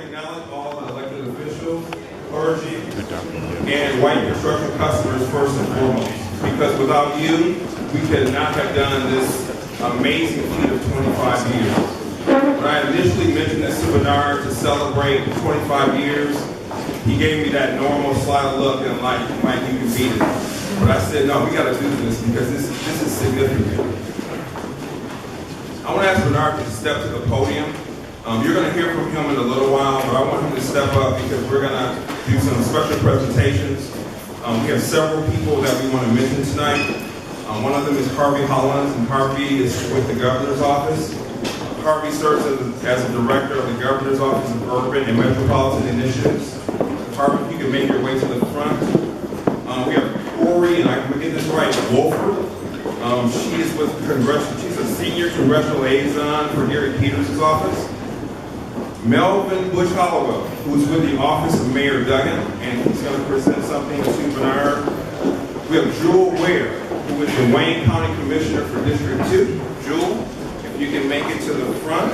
to acknowledge all the elected officials, clergy, and white construction customers first and foremost. Because without you, we could not have done this amazing feat of 25 years. When I initially mentioned this to Bernard to celebrate 25 years, he gave me that normal sly look and like, Mike, you can beat it. But I said, no, we got to do this because this is significant. I want to ask Bernard to step to the podium. You're going to hear from him in a little while, but I want him to step up because we're going to do some special presentations. We have several people that we want to mention tonight. One of them is Harvey Hollins, and Harvey is with the Governor's Office. Harvey serves as the Director of the Governor's Office of Urban and Metropolitan Initiatives. Harvey, if you can make your way to the front. We have Corey, and I'm getting this right, Wolford. She is with she's a senior congressional liaison for Gary Peters' office. Melvin Bush Hollowell, who's with the Office of Mayor Duggan, and he's going to present something to Bernard. We have Jewel Ware, who is the Wayne County Commissioner for District 2. Jewel, if you can make it to the front.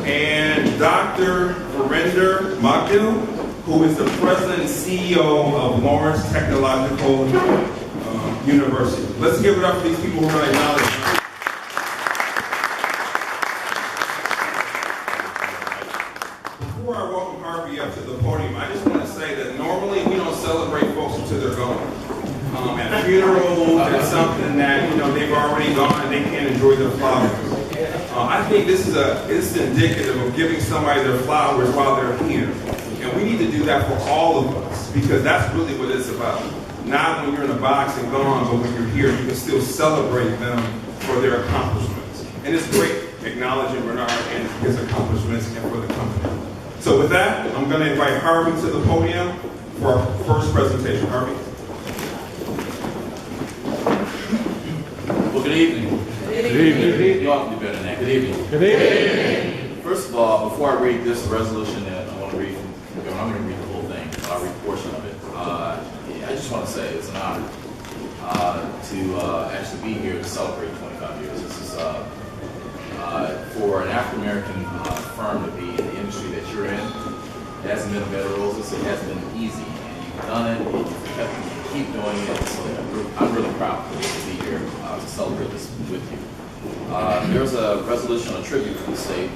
And Dr. Verinder Magdil, who is the President and CEO of Lawrence Technological University. Let's give it up for these people who are going to acknowledge. Before I welcome Harvey up to the podium, I just want to say that normally we don't celebrate folks until they're gone. At funerals, it's something that they've already gone and they can't enjoy their flowers. I think this is indicative of giving somebody their flowers while they're here. And we need to do that for all of us because that's really what it's about. Not when you're in a box and gone, but when you're here, you can still celebrate them for their accomplishments. And it's great acknowledging Bernard and his accomplishments and for the company. So with that, I'm going to invite Harvey to the podium for our first presentation. Harvey. Well, good evening. Good evening. You all can do better than that. Good evening. Good evening. First of all, before I read this resolution that I want to read, I'm going to read the whole thing. I'll read a portion of it. I just want to say it's an honor to actually be here to celebrate 25 years. This is for an African American firm to be in the industry that you're in. It hasn't been a bed of roses. It hasn't been easy, and you've done it. And you keep doing it. So I'm really proud to be here to celebrate this with you. There's a resolution, a tribute from the state.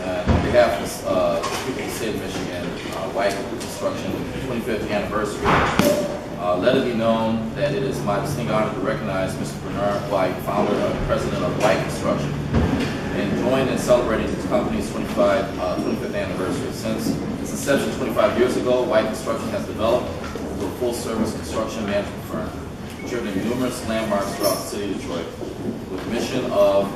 On behalf of the people of the state of Michigan, White Construction 25th anniversary, let it be known that it is my distinct honor to recognize Mr. Bernard White, founder and president of White Construction, and join in celebrating the company's 25th anniversary. Since its inception 25 years ago, White Construction has developed a full-service construction management firm, contributing numerous landmarks throughout the city of Detroit. With the mission of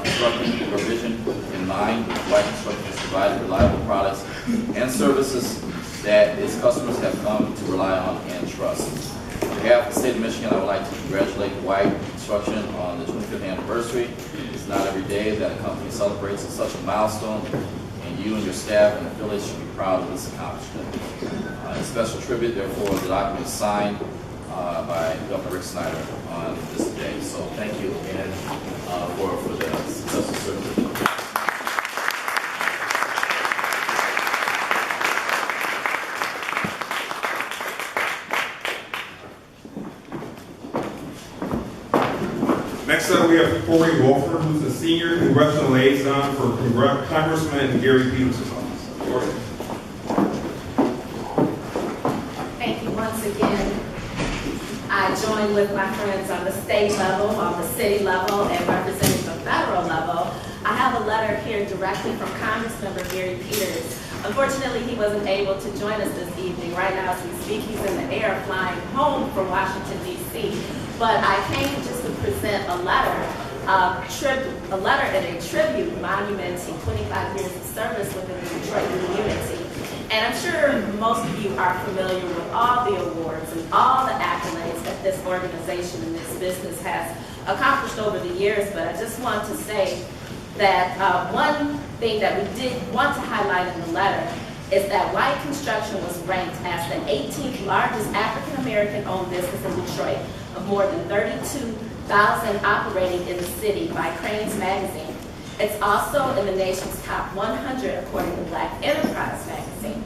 constructing provision in mind, White Construction has provided reliable products and services that its customers have come to rely on and trust. On behalf of the state of Michigan, I would like to congratulate White Construction on the 25th anniversary. It's not every day that a company celebrates such a milestone, and you and your staff and affiliates should be proud of this accomplishment. A special tribute, therefore, the document is signed by Governor Rick Snyder on this day. So thank you again for the successful service. Next up, we have Corey Wolford, who's a senior congressional liaison for Congressman Gary Peters' office. Corey. Thank you once again. I join with my friends on the state level, on the city level, and representing the federal level. I have a letter here directly from Congressmember Gary Peters. Unfortunately, he wasn't able to join us this evening. Right now, as we speak, he's in the air flying home from Washington, D.C. But I came just to present a letter and a tribute monumenting 25 years of service within the Detroit community. And I'm sure most of you are familiar with all the awards and all the accolades that this organization and this business has accomplished over the years, but I just want to say that one thing that we did want to highlight in the letter is that White Construction was ranked as the 18th largest African-American owned business in Detroit, of more than 32,000 operating in the city by Crain's Magazine. It's also in the nation's top 100 according to Black Enterprise magazine.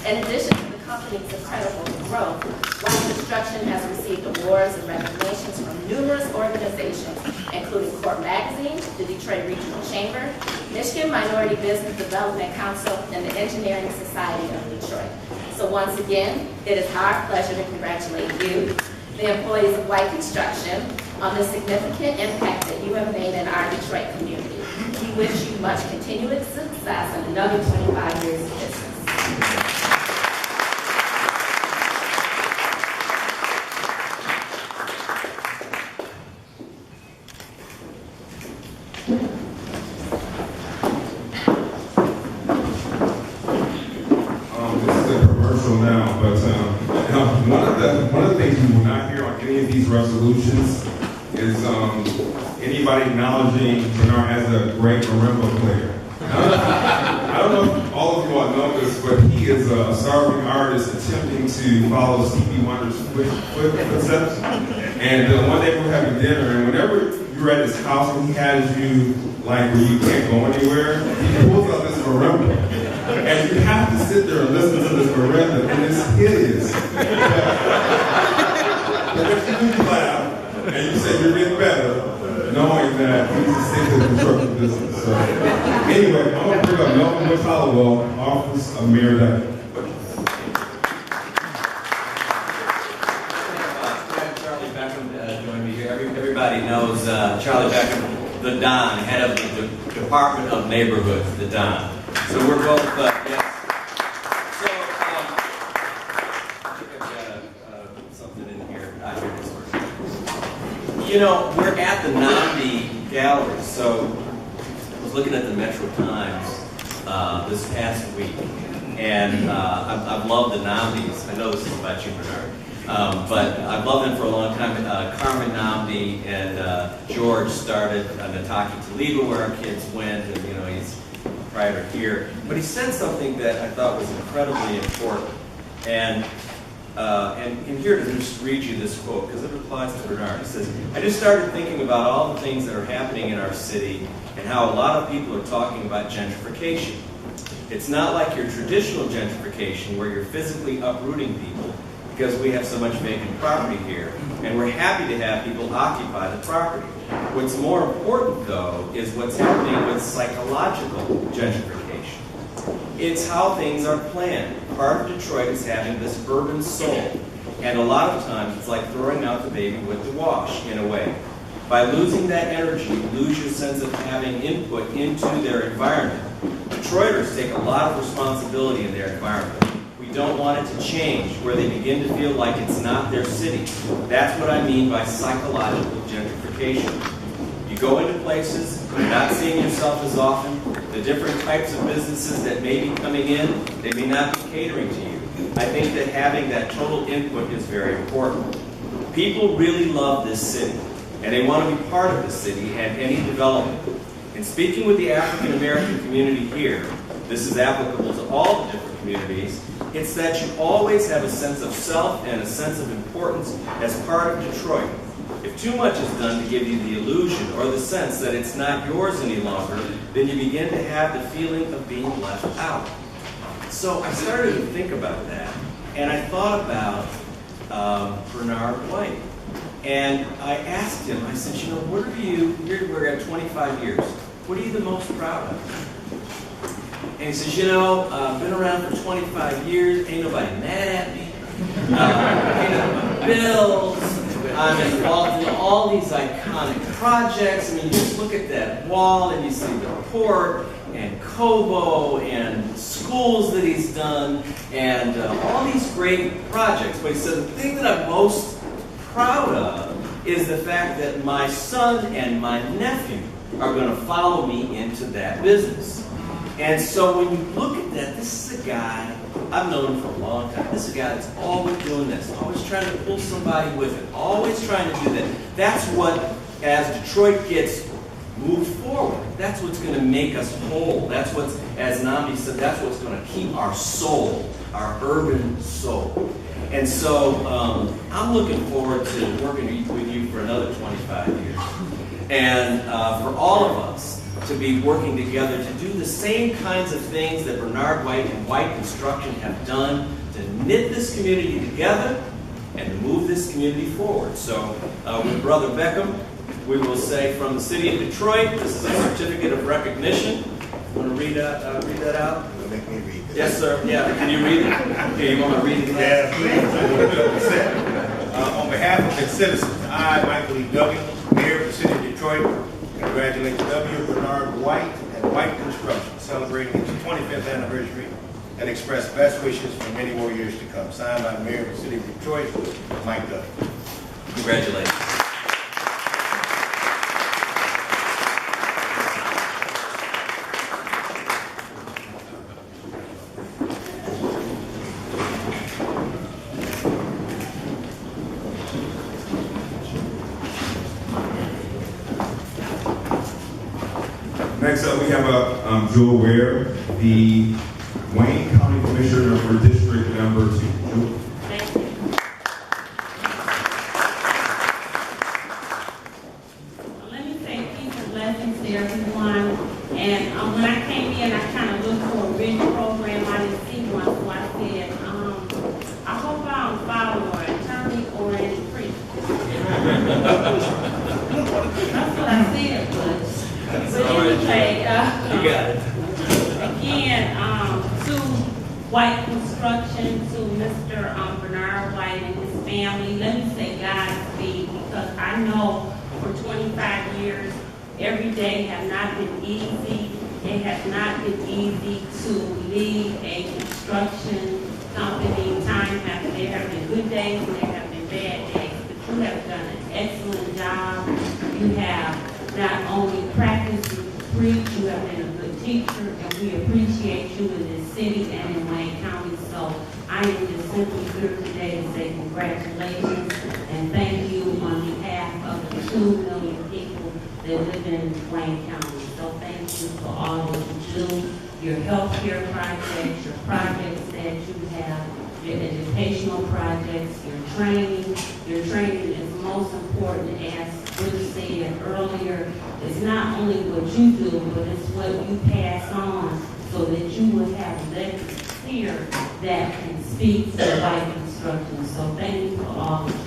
In addition to the company's incredible growth, White Construction has received awards and recognitions from numerous organizations, including Court Magazine, the Detroit Regional Chamber, Michigan Minority Business Development Council, and the Engineering Society of Detroit. So once again, it is our pleasure to congratulate you, the employees of White Construction, on the significant impact that you have made in our Detroit community. We wish you much continued success and another 25 years of business. This is a commercial now, but one of the things you will not hear on any of these resolutions is anybody acknowledging Bernard as a great marimba player. I don't know if all of you all know this, but he is a starving artist attempting to follow Stevie Wonder's footsteps. And one day we were having dinner, and whenever you're at his house and he has you like where you can't go anywhere, he pulls out this marimba. And you have to sit there and listen to this marimba, and it's hideous. But if you laugh, and you say you're getting better, knowing that he's a stick to the construction business. So, anyway, I'm going to bring up Melvin Woods Hollowell, Office of Mayor Duncan. Charlie Beckham joined me here. Everybody knows Charlie Beckham, the Don, head of the Department of Neighborhoods, the Don. So we're both, yes. So, I think I've got something in here. Here it is. You know, we're at the Namdi Gallery, so I was looking at the Metro Times this past week, and I've loved the Namdis. I know this is about you, Bernard, but I've loved them for a long time. Carmen Namdi and George started Nataki Taliba, where our kids went, and you know, he's proprietor here. But he said something that I thought was incredibly important, and here to just read you this quote, because it applies to Bernard. He says, "I just started thinking about all the things that are happening in our city and how a lot of people are talking about gentrification. It's not like your traditional gentrification where you're physically uprooting people because we have so much vacant property here, and we're happy to have people occupy the property. What's more important, though, is what's happening with psychological gentrification. It's how things are planned. Part of Detroit is having this urban soul, and a lot of times it's like throwing out the baby with the wash, in a way. By losing that energy, you lose your sense of having input into their environment. Detroiters take a lot of responsibility in their environment. We don't want it to change, where they begin to feel like it's not their city. That's what I mean by psychological gentrification. You go into places, you're not seeing yourself as often, the different types of businesses that may be coming in, they may not be catering to you. I think that having that total input is very important. People really love this city, and they want to be part of the city and any development. In speaking with the African American community here, this is applicable to all the different communities, it's that you always have a sense of self and a sense of importance as part of Detroit. If too much is done to give you the illusion or the sense that it's not yours any longer, then you begin to have the feeling of being left out." So I started to think about that, and I thought about Bernard White. And I asked him, I said, you know, what are you, we're at 25 years, what are you the most proud of? And he says, you know, I've been around for 25 years, ain't nobody mad at me, paid up my bills, I'm involved in all these iconic projects. I mean, you just look at that wall and you see the port and Kobo and schools that he's done and all these great projects. But he said, the thing that I'm most proud of is the fact that my son and my nephew are going to follow me into that business. And so when you look at that, this is a guy, I've known him for a long time. This is a guy that's always doing this, always trying to pull somebody with it, always trying to do that. That's what, as Detroit gets moved forward, that's what's going to make us whole. That's what's, as Namdi said, that's what's going to keep our soul, our urban soul. And so I'm looking forward to working with you for another 25 years. And for all of us to be working together to do the same kinds of things that Bernard White and White Construction have done to knit this community together and to move this community forward. So with Brother Beckham, we will say from the city of Detroit, this is a certificate of recognition. Want to read that out? You'll make me read this. Yes, sir. Yeah, can you read it? Okay, you want to read it? Yeah, please. On behalf of its citizens, I, Michael E. Duggan, Mayor of the City of Detroit, congratulate W. Bernard White and White Construction, celebrating its 25th anniversary, and express best wishes for many more years to come. Signed by Mayor of the City of Detroit, Mike Duggan. Congratulations. Next up, we have Jewel Ware, the Wayne County Commissioner for District Number 2. Jewel. Thank you. Let me say peace and blessings to everyone. And when I came in, I kind of looked for a written program. I didn't see one, so I said, I hope I don't follow an attorney or any priest. That's what I said, but anyway, You got it. again, to White Construction, to Mr. Bernard White and his family, let me say Godspeed, because I know for 25 years, every day has not been easy. It has not been easy to lead a construction company. There have been good days and there have been bad days, but you have done an excellent job. You have not only practiced, you preach, you have been a good teacher, and we appreciate you in this city and in Wayne County. So I am just simply here today to say congratulations and thank you on behalf of the 2 million people that live in Wayne County. So thank you for all that you do, your healthcare projects, your projects that you have, your educational projects, your training. Your training is most important, as Bruce said earlier. It's not only what you do, but it's what you pass on so that you will have legacy here that can speak to White Construction. So thank you for all that you do.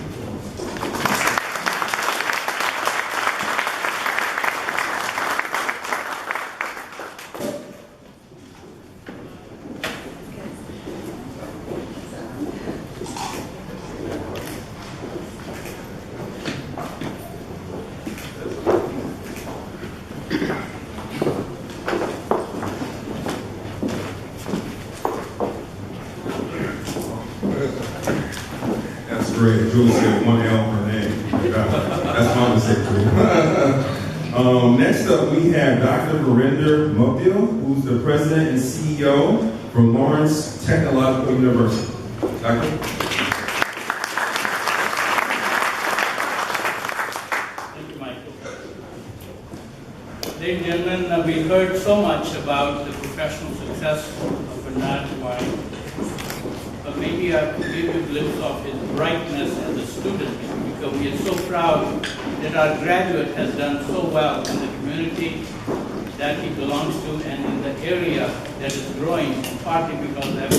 That's great. Jewel said 1 L per name. That's my mistake too. Next up, we have Dr. Verinder Mukdil, who's the President and CEO for Lawrence Technological University. Doctor? Thank you, Michael. Ladies and gentlemen, we heard so much about the professional success of Bernard White. But maybe I could give you a glimpse of his brightness as a student, because we are so proud that our graduate has done so well in the community that he belongs to and in the area that is growing, partly because of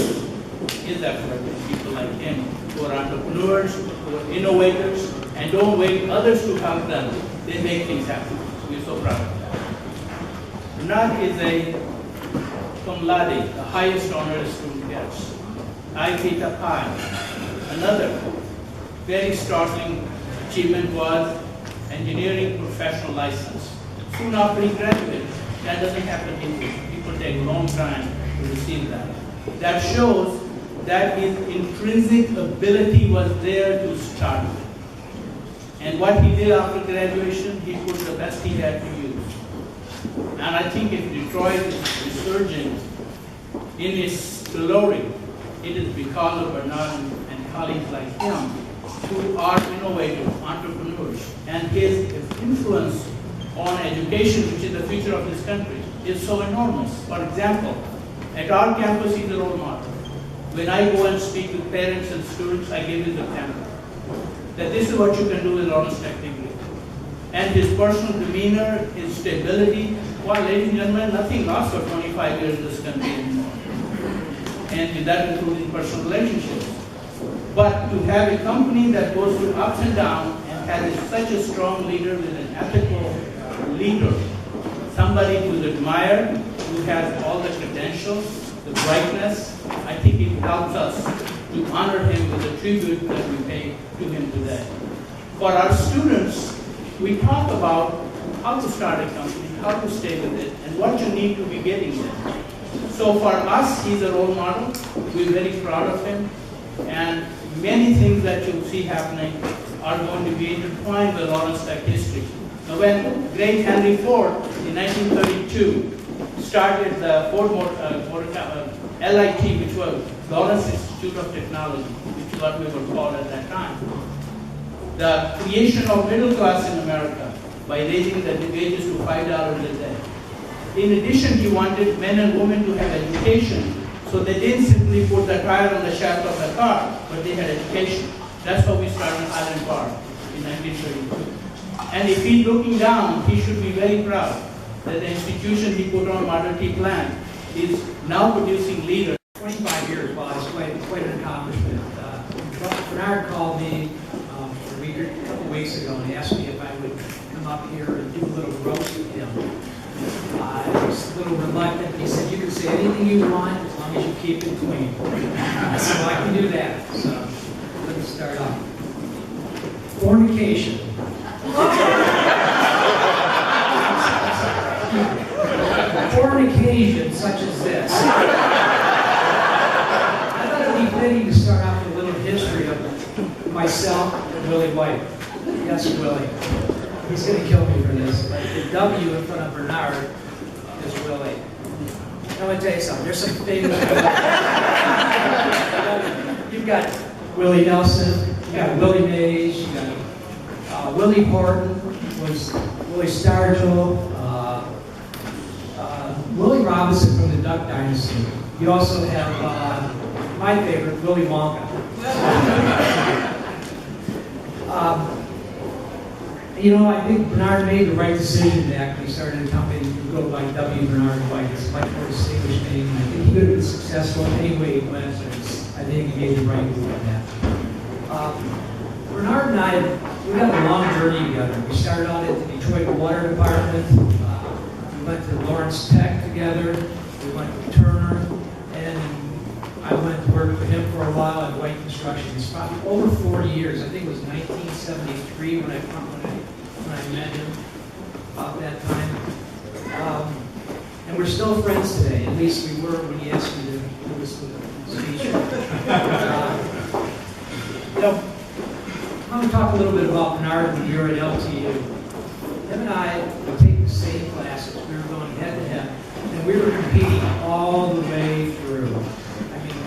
his effort with people like him who are entrepreneurs, who are innovators, and don't wait others to help them. They make things happen. We're so proud of that. Bernard is a cum laude, the highest honor a student gets. Phi Theta Pi. Another very startling achievement was engineering professional license. Soon after he graduated, that doesn't happen easily. People take a long time to receive that. That shows that his intrinsic ability was there to start with. And what he did after graduation, he put the best he had to use. And I think if Detroit is resurging in its glory, it is because of Bernard and colleagues like him who are innovative entrepreneurs. And his influence on education, which is the future of this country, is so enormous. For example, at our campus, he's a role model. When I go and speak with parents and students, I give this example. That this is what you can do with an honors tech degree. and his personal demeanor, his stability. Well, ladies and gentlemen, nothing lasts for 25 years in this country anymore. And that including personal relationships. But to have a company that goes through ups and downs and has such a strong leader with an ethical leader, somebody who's admired, who has all the credentials, the brightness, I think it helps us to honor him with the tribute that we pay to him today. For our students, we talk about how to start a company, how to stay with it, and what you need to be getting there. So for us, he's a role model. We're very proud of him. And many things that you'll see happening are going to be intertwined with Lawrence Tech history. Now, when great Henry Ford in 1932 started the LIT, which was Lawrence Institute of Technology, which is what we were called at that time, the creation of middle class in America by raising the wages to $5 a day. In addition, he wanted men and women to have education, so they didn't simply put the tire on the shaft of the car, but they had education. That's how we started Highland Park in 1932. And if he's looking down, he should be very proud that the institution he put on Model T plant is now producing leaders. 25 years, well, it's quite an accomplishment. Bernard called me a couple weeks ago and asked me if I would come up here and do a little roast with him. I was a little reluctant. He said, you can say anything you want as long as you keep it clean. So I can do that. So let me start off. Fornication. For an occasion such as this. I thought it would be fitting to start off with a little history of myself and Willie White. Yes, Willie. He's going to kill me for this, but the W in front of Bernard is Willie. Now, let me tell you something. There's some famous. You've got Willie Nelson, you've got Willie Mays, you've got Willie Horton, was Willie Stargell, Willie Robinson from the Duck Dynasty. You also have my favorite, Willy Wonka. You know, I think Bernard made the right decision back when he started a company to go by W. Bernard White. It's a much more distinguished name. I think he could have been successful any way he went. I think he made the right move on that. Bernard and I, we had a long journey together. We started out at the Detroit Water Department. We went to Lawrence Tech together. We went to Turner. And I went to work for him for a while at White Construction. It's probably over 40 years. I think it was 1973 when I met him about that time. And we're still friends today. At least we were when he asked me to do this speech. You know, I'm going to talk a little bit about Bernard when we were at LTU. Him and I would take the same classes. We were going head to head. And we were competing all the way through. I mean,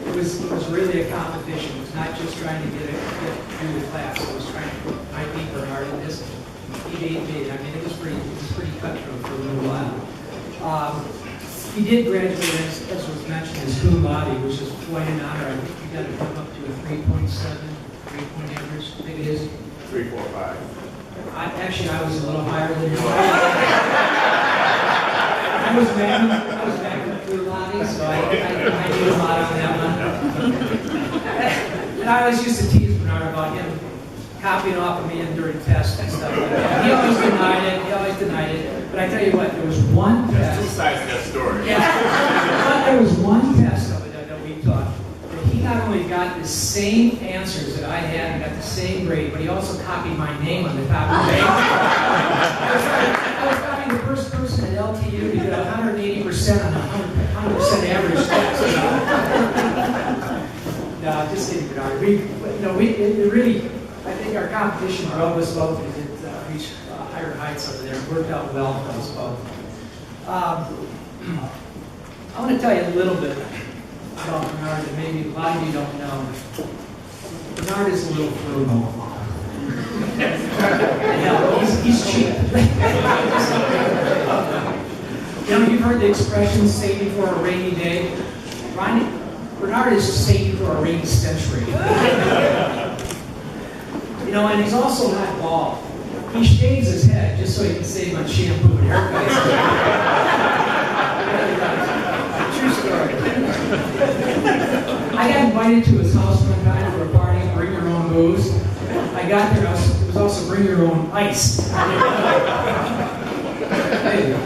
it was really a competition. It was not just trying to get through the class. It was trying to I beat Bernard in this. He beat me. I mean, it was pretty cutthroat for a little while. He did graduate, as was mentioned, as cum laude, which is quite an honor. I think you got to come up to a 3.7, 3-point average. I think it is 3.45. Actually, I was a little higher than you. I was back in the cum laude, so I did a lot on that one. And I always used to tease Bernard about him copying off of me during tests and stuff like that. He always denied it. But I tell you what, there was one test. There's two sides to that story. Yeah. There was one test of it that we took. And he not only got the same answers that I had, and got the same grade, but he also copied my name on the top of the page. I was probably the first person at LTU to get 180% on a 100% average test. No, just kidding, Bernard. It really, I think our competition drove us both as it reached higher heights over there. It worked out well for us both. I want to tell you a little bit about Bernard that maybe a lot of you don't know. Bernard is a little frugal. He's cheap. You know, you've heard the expression saving for a rainy day. Bernard is saving for a rainy century. You know, and he's also not bald. he shaves his head just so he can save on shampoo and haircuts. True story. I got invited to his house one time for a party, bring your own booze. I got there, it was also bring your own ice. There you go.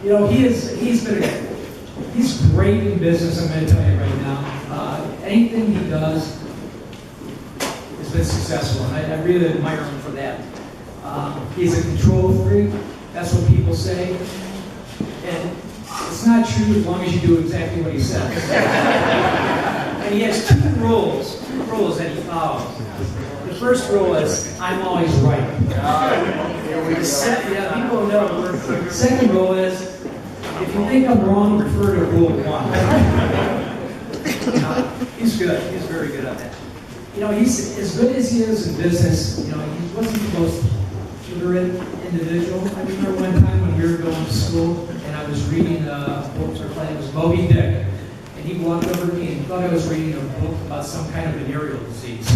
You know, he's great in business, I'm going to tell you right now. Anything he does has been successful, and I really admire him for that. He's a control freak, that's what people say. And it's not true as long as you do exactly what he says. And he has two rules that he follows. The first rule is, I'm always right. People know. The second rule is, if you think I'm wrong, refer to rule 1. He's good. He's very good at that. You know, he's as good as he is in business. You know, he wasn't the most literate individual. I remember one time when we were going to school, and I was reading a book, it was Moby Dick. And he walked over to me and thought I was reading a book about some kind of venereal disease.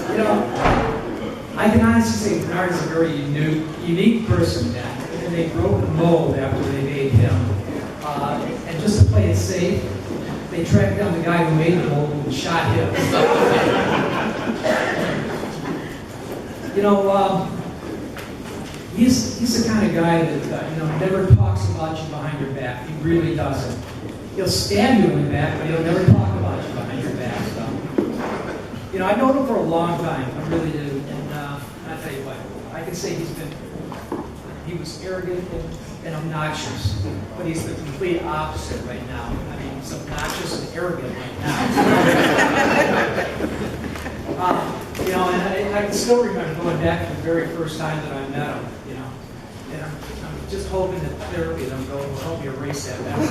You know, I can honestly say Bernard is a very unique person, and they broke the mold after they made him. And just to play it safe, they tracked down the guy who made the mold and shot him. You know, he's the kind of guy that never talks about you behind your back. He really doesn't. He'll stab you in the back, but he'll never talk about you behind your back. So, you know, I've known him for a long time. I really do. And I'll tell you what, I can say he was arrogant and obnoxious, but he's the complete opposite right now. I mean, he's obnoxious and arrogant right now. You know, and I can still remember going back to the very first time that I met him, you know, and I'm just hoping that therapy that I'm going will help me erase that memory.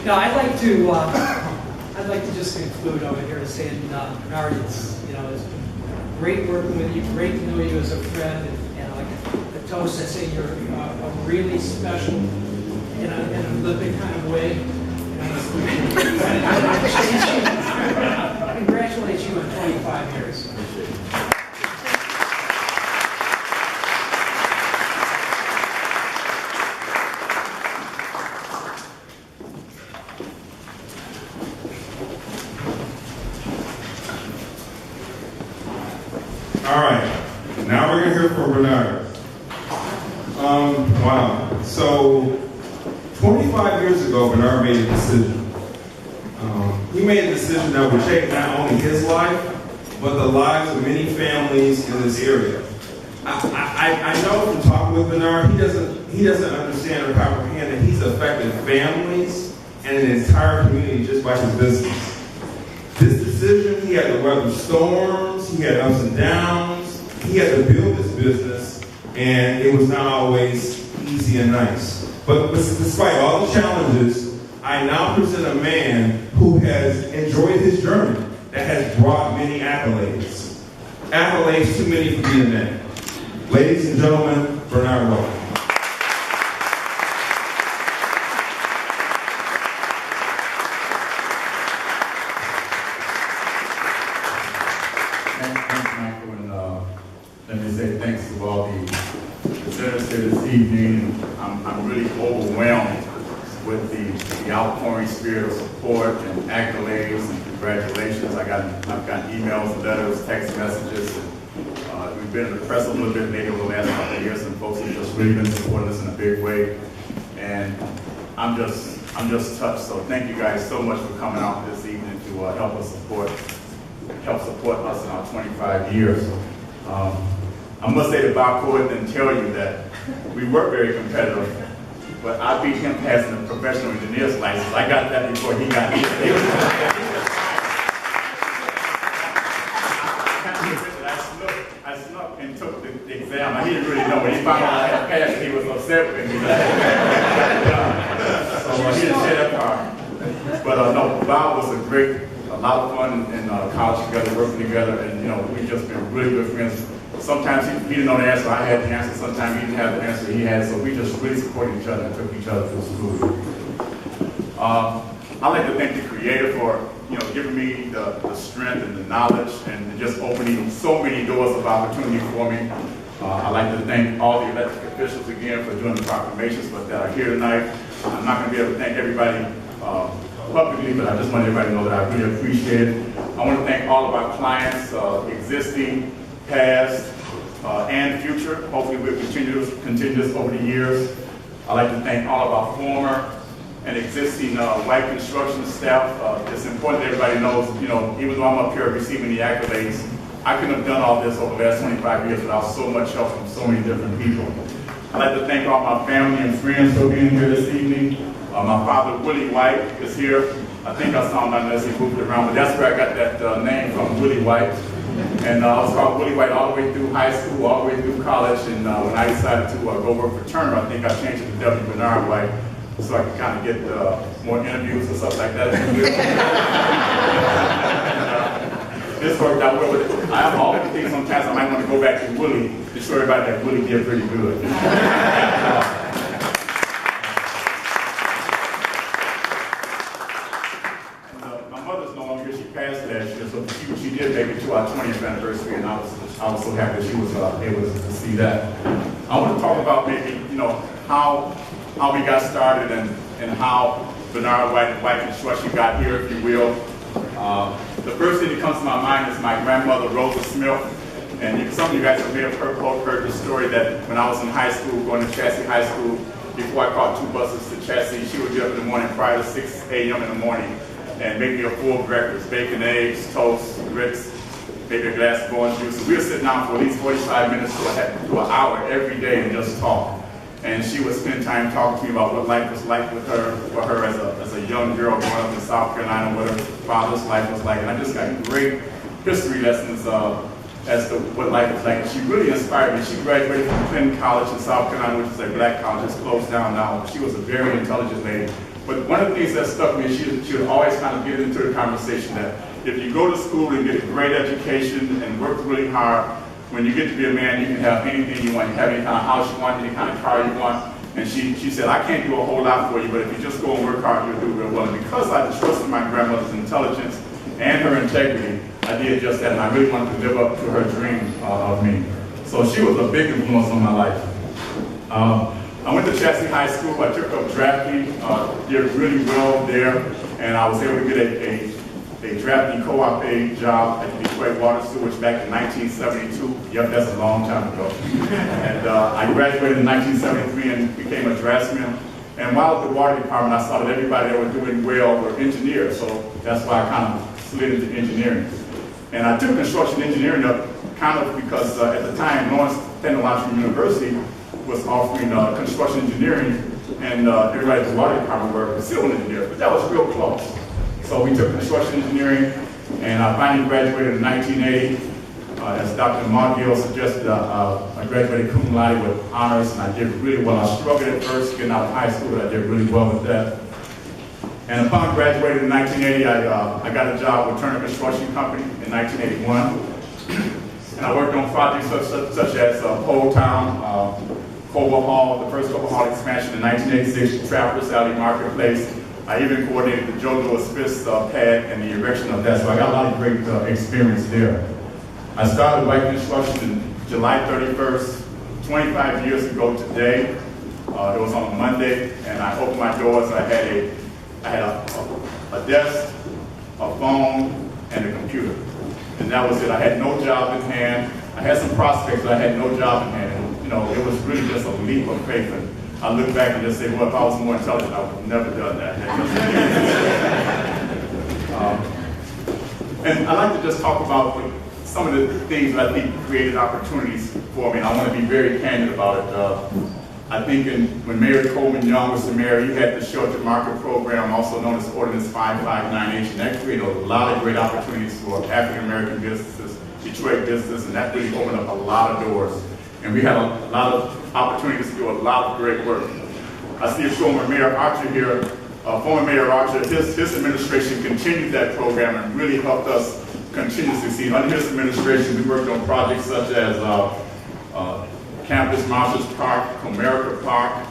Now, I'd like to just conclude over here saying, Bernard, it's been great working with you, great to know you as a friend, and like the toast, I say you're a really special in a living kind of way. Congratulate you on 25 years. All right, now we're going to hear from Bernard. Wow. So, 25 years ago, Bernard made a decision. He made a decision that would change not only his life, but the lives of many families in this area. I know from talking with Bernard, he doesn't understand or comprehend that he's affected families and an entire community just by his business. This decision, he had to weather storms, he had ups and downs, he had to build this business, and it was not always easy and nice. But despite all the challenges, I now present a man who has enjoyed his journey, that has brought many accolades. Accolades too many for me to name. Ladies and gentlemen, Bernard White. Let me say thanks to all the visitors here this evening. I'm really overwhelmed with the outpouring spirit of support and accolades and congratulations. I've gotten emails, letters, text messages. And, we've been in the press a little bit maybe over the last couple of years, and folks have just really been supporting us in a big way. And I'm just touched. So thank you guys so much for coming out this evening to help support us in our 25 years. I must say that Bob Cohen didn't tell you that we were very competitive, but I beat him passing a professional engineer's license. I got that before he got his. I snuck and took the exam. He didn't really know. When he found out I had passed, he was upset with me. So he didn't share that part. But no, Bob was a lot of fun in college together, working together, and we've just been really good friends sometimes he didn't know the answer, I had the answer. Sometimes he didn't have the answer, he had. So we just really supported each other and took each other through school. I'd like to thank the Creator for, giving me the strength and the knowledge and just opening so many doors of opportunity for me. I'd like to thank all the elected officials again for doing the proclamations that are here tonight. I'm not going to be able to thank everybody publicly, but I just want everybody to know that I really appreciate it. I want to thank all of our clients, existing, past, and future. Hopefully we'll continue this over the years. I'd like to thank all of our former and existing white construction staff. It's important that everybody knows, even though I'm up here receiving the accolades, I couldn't have done all this over the last 25 years without so much help from so many different people. I'd like to thank all my family and friends for being here this evening. My father, Willie White, is here. I think I saw him unless he moved around, but that's where I got that name from, Willie White. And I was called Willie White all the way through high school, all the way through college, and when I decided to go work for Turner, I think I changed it to W. Bernard White, so I could kind of get more interviews and stuff like that. This worked out well, but I always think sometimes I might want to go back to Willie to show everybody that Willie did pretty good. My mother's no longer here. She passed last year, so she did make it to our 20th anniversary, and I was so happy that she was able to see that. I want to talk about maybe, how we got started and how Bernard White and White Construction got here, if you will. The first thing that comes to my mind is my grandmother, Rosa Smith. And some of you guys may have heard the story that when I was in high school, going to Chassey High School, before I caught 2 buses to Chassey, she would get up in the morning prior to 6 a.m. in the morning and make me a full breakfast, bacon, eggs, toast, grits, maybe a glass of orange juice. So we would sit down for at least 45 minutes to an hour every day and just talk. And she would spend time talking to me about what life was like with her, for her as a young girl growing up in South Carolina, what her father's life was like. And I just got great history lessons as to what life was like. And she really inspired me. She graduated from Clinton College in South Carolina, which is a black college. It's closed down now. She was a very intelligent lady. But one of the things that stuck me is she would always kind of get into the conversation that if you go to school and get a great education and work really hard, when you get to be a man, you can have anything you want. You have any kind of house you want, any kind of car you want. And she said, I can't do a whole lot for you, but if you just go and work hard, you'll do real well. And because I trusted my grandmother's intelligence and her integrity, I did just that, and I really wanted to live up to her dream of me. So she was a big influence on my life. I went to Chassey High School. I took up drafting, did really well there, and I was able to get a drafting co-op paid job at the Detroit Water Sewage back in 1972. Yep, that's a long time ago. And I graduated in 1973 and became a draftsman. And while at the water department, I saw that everybody that was doing well were engineers, so that's why I kind of slid into engineering. And I took construction engineering up kind of because at the time, Lawrence Technological University was offering construction engineering, and everybody at the water department were civil engineers, but that was real close. So we took construction engineering, and I finally graduated in 1980. As Dr. Mongiel suggested, I graduated cum laude with honors, and I did really well. I struggled at first getting out of high school, but I did really well with that. And upon graduating in 1980, I got a job with Turner Construction Company in 1981. And I worked on projects such as Pole Town, Cobo Hall, the first Cobo Hall expansion in 1986, Trappers Alley Marketplace. I even coordinated the Joe Louis Fisk pad and the erection of that, so I got a lot of great experience there. I started White Construction July 31st, 25 years ago today. It was on a Monday, and I opened my doors. I had a desk, a phone, and a computer. And that was it. I had no job in hand. I had some prospects, but I had no job in hand. And, it was really just a leap of faith. And I look back and just say, well, if I was more intelligent, I would have never done that. And I'd like to just talk about some of the things that I think created opportunities for me, and I want to be very candid about it. I think when Mayor Coleman Young was the mayor, he had the Shelter Market Program, also known as Ordinance 559H, and that created a lot of great opportunities for African-American businesses, Detroit business, and that really opened up a lot of doors. And we had a lot of opportunities to do a lot of great work. I see former Mayor Archer here. Former Mayor Archer, his administration continued that program and really helped us continues to succeed. Under his administration, we worked on projects such as Campus Marshall's Park, Comerica Park,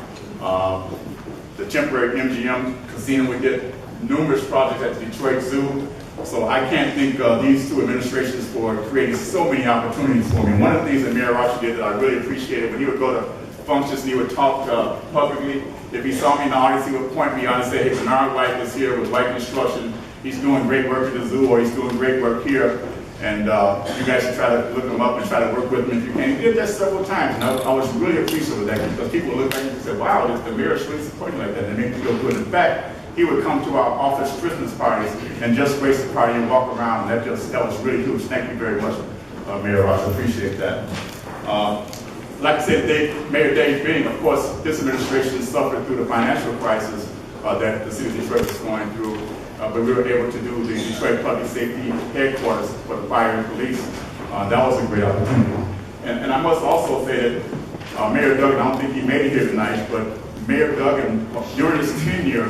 the temporary MGM casino. We did numerous projects at the Detroit Zoo. So I can't thank these two administrations for creating so many opportunities for me. One of the things that Mayor Archer did that I really appreciated, when he would go to functions and he would talk publicly, if he saw me in the audience, he would point me out and say, hey, Bernard White is here with White Construction. He's doing great work at the zoo, or he's doing great work here. And you guys should try to look him up and try to work with him if you can. He did that several times, and I was really appreciative of that, because people look at you and say, wow, the mayor is really supporting like that, and it makes me feel good. In fact, he would come to our office Christmas parties and just grace the party and walk around, and that was really huge. Thank you very much, Mayor Ross. I appreciate that. Like I said, Mayor Dave Bing, of course, this administration suffered through the financial crisis that the city of Detroit was going through, but we were able to do the Detroit Public Safety Headquarters for the fire and police. That was a great opportunity. And I must also say that Mayor Duggan, I don't think he made it here tonight, but Mayor Duggan, during his tenure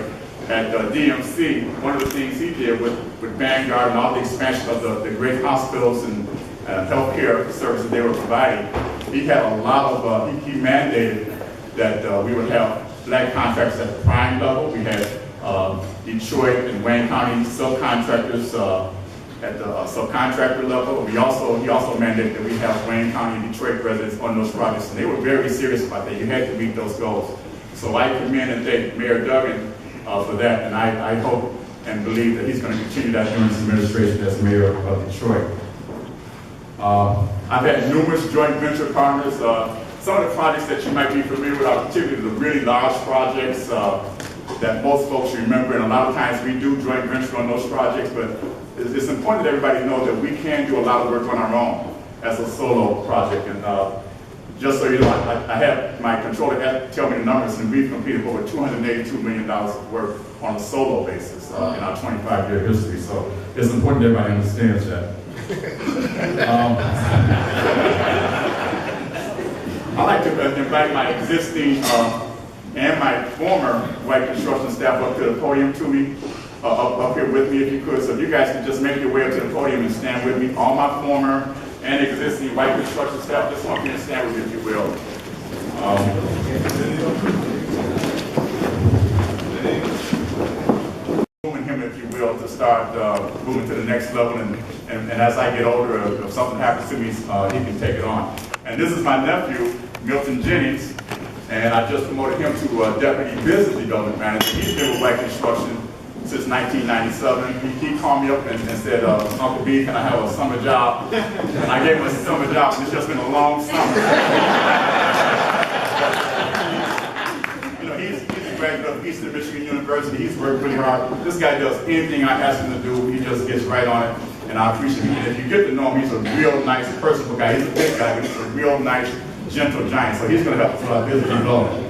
at DMC, one of the things he did with Vanguard and all the expansion of the great hospitals and healthcare services they were providing, he had a lot of, he mandated that we would have black contractors at the prime level. We had Detroit and Wayne County subcontractors at the subcontractor level. He also mandated that we have Wayne County and Detroit residents on those projects, and they were very serious about that. You had to meet those goals. So I commend and thank Mayor Duggan for that, and I hope and believe that he's going to continue that during his administration as mayor of Detroit. I've had numerous joint venture partners. Some of the projects that you might be familiar with are particularly the really large projects that most folks remember, and a lot of times we do joint venture on those projects, but it's important that everybody know that we can do a lot of work on our own as a solo project. And just so you know, I have my controller tell me the numbers, and we've completed over $282 million of work on a solo basis in our 25-year history. So it's important that everybody understands that. I'd like to invite my existing and my former White Construction staff up to the podium to me, up here with me if you could. So if you guys could just make your way up to the podium and stand with me. All my former and existing White Construction staff, just want you to stand with me if you will. Moving him, if you will, to start moving to the next level, and as I get older, if something happens to me, he can take it on. And this is my nephew, Milton Jennings, and I just promoted him to Deputy Business Development Manager. He's been with White Construction since 1997. He called me up and said, Uncle B, can I have a summer job? And I gave him a summer job, and it's just been a long summer. You know, he's a graduate of Eastern Michigan University. He's worked really hard. This guy does anything I ask him to do. He just gets right on it, and I appreciate him. And if you get to know him, he's a real nice, personable guy. He's a big guy, but he's a real nice, gentle giant. So he's going to help us with our business development.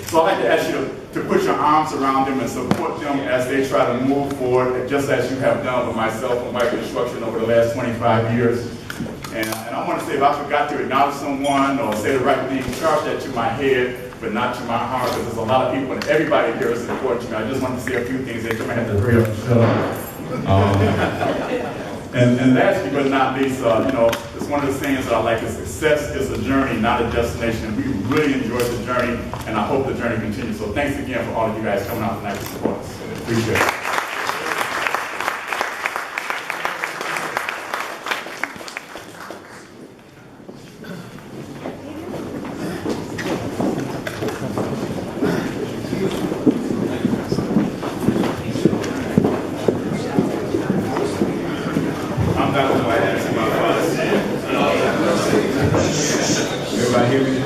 So I'd like to ask you to put your arms around them and support them as they try to move forward, just as you have done with myself and White Construction over the last 25 years. And I want to say, if I forgot to acknowledge someone or say the right thing, charge that to my head, but not to my heart, because there's a lot of people, and everybody here is important to me. I just want to say a few things. They're going to have to hurry up and shut up. And lastly but not least, you know, it's one of the sayings that I like is success is a journey, not a destination. We really enjoyed the journey, and I hope the journey continues. So thanks again for all of you guys coming out tonight to support us. Appreciate it. Everybody hear me? I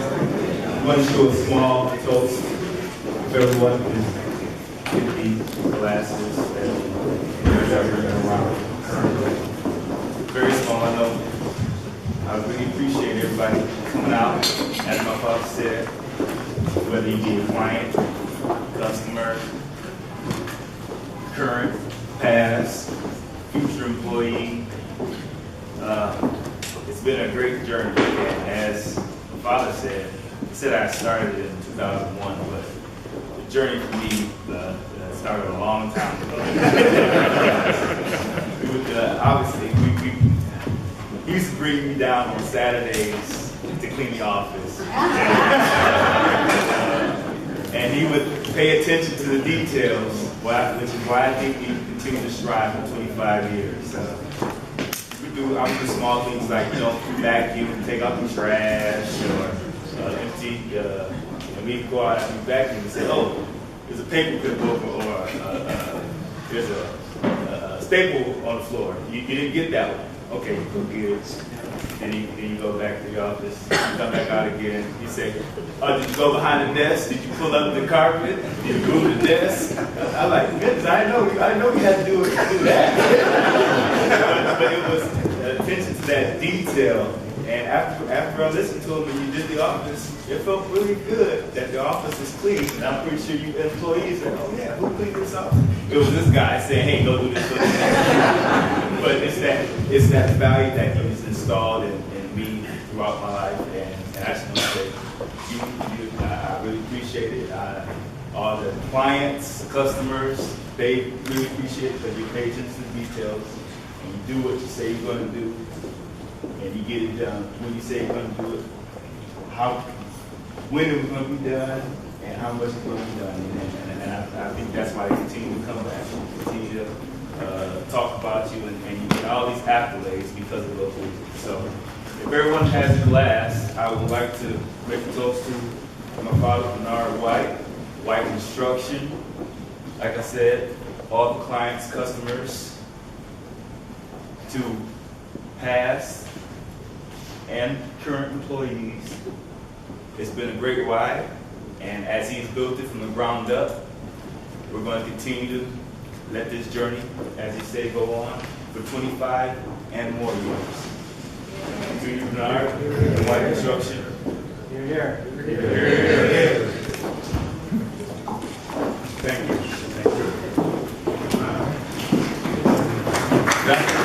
want to do a small toast. If everyone can get these glasses and around. Very small, I know. I really appreciate everybody coming out, as my father said, whether you be a client, customer, current, past, future employee. It's been a great journey, and as my father said, he said I started in 2001, but the journey for me started a long time ago. obviously, he used to bring me down on Saturdays to clean the office. And he would pay attention to the details, which is why I think we continue to strive for 25 years. I would do small things like, vacuum, take out the trash, or empty, and we'd go out and vacuum and say, oh, there's a paper clip over, or there's a staple on the floor. You didn't get that one. Okay, you go get it. Then you go back to the office, you come back out again, you say, oh, did you go behind the desk? Did you pull up the carpet? Did you move the desk? I'm like, goodness, I know you had to do that. But it was attention to that detail. And after I listened to him and you did the office, it felt really good that the office is clean. And I'm pretty sure you employees are, oh yeah, who cleaned this office? It was this guy saying, hey, go do this, go do that. But it's that value that he's installed in me throughout my life. And I just want to say, I really appreciate it. All the clients, customers, they really appreciate it because you pay attention to the details and you do what you say you're going to do. And you get it done when you say you're going to do it, when it was going to be done, and how much it's going to be done. And I think that's why they continue to come back and continue to talk about you, and you get all these accolades because of those reasons. So if everyone has a glass, I would like to make a toast to my father, Bernard White, White Construction. Like I said, all the clients, customers, to past and current employees. It's been a great ride, and as he's built it from the ground up, we're going to continue to let this journey, as he said, go on for 25 and more years. To you, Bernard, and White Construction. Here. Thank you. Thank you.